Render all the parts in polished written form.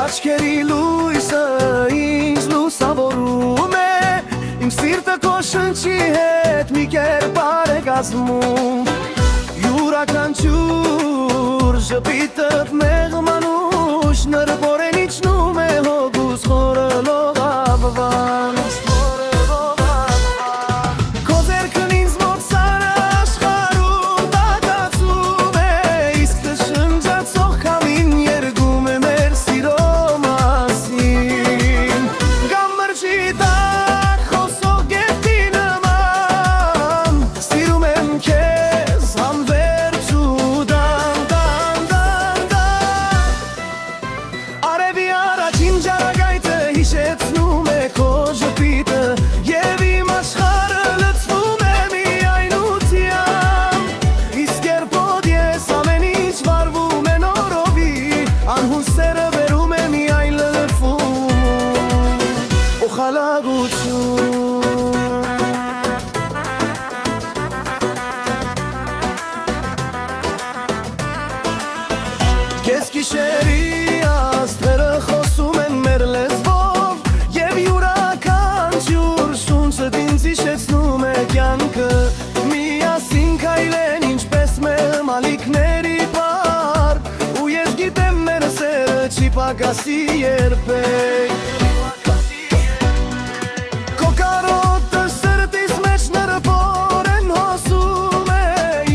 աչքերի լույսը ինձ լուսավորում է Իմ սիրտը քո շնչի հետ մի կերպար է կազմում Յուրաքանչյուր ժպիտդ մեղմանուշ Նրբորեն իջնում է հոգուս խորը լողավվան Քո ձեռքն ինձ մոտ սարը աշխարհում տակացում է Իսկ շնչացող քամին երգում է մեր սիրո մասին Գամրջի տակ խոսող գետի նման Սիրում եմ քեզ անվերջ ու դանդան Արևի առաջին ջարագայթը հիշեցնում է քո ժպիտը Եվ իմ աշխարհը լցվում է միայնությամբ Իսկ երբոդ ես ամեն ինչ վարվում է նորովի Անհուն սերը բերում է միայն լրվում ու խալագություն Կես գիշերի աստղերը խոսում են մեր լեզվով Եվ յուրաքանչյուր շունչդ ինձ հիշեցնում է կյանքը Միասին քայլեն ինչպես մեր մալիքների պար Ու ես գիտեմ մեր սերը չի պակասի երբեք Քո կարոտը սրտիս մեջ նրբորեն հոսում է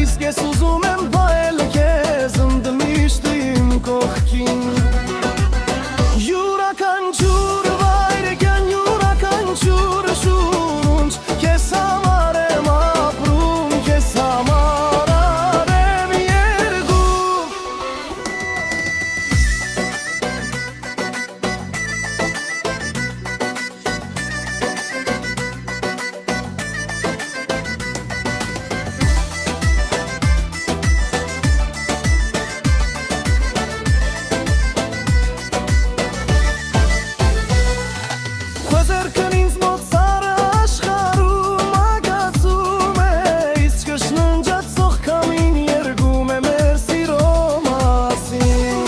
Իսկ ես ուզում եմ վայել քեզ ընդմիշտ իմ կողքին Յուրաքանչյուր վայրկյան, յուրաքանչյուր շունչ Քեզ համար եմ ապրում, քեզ համար արեմ երգում Քո ձեռքն ինձ մոտ սարը աշխարհում ագացում է Իսկ շնչացող քամին երգում է մեր սիրո մասին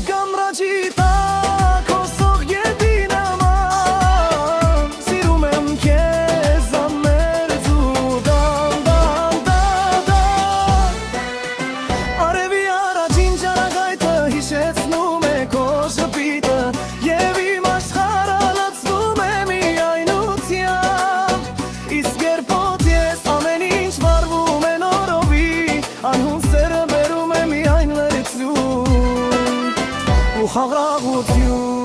Գամրջի տակ խոսող գետի նման Սիրում եմ քեզ անմերձ ու դանդան Արևի առաջին ջարագայթը հիշեցնում է քո ժպիտը Եվ իմ աշխարհը լցվում է միայնությամբ Իսկ երբոդ ես ամեն ինչ վարվում է նորովի Անհուն սերը բերում է միայն լրություն ու խաղաղություն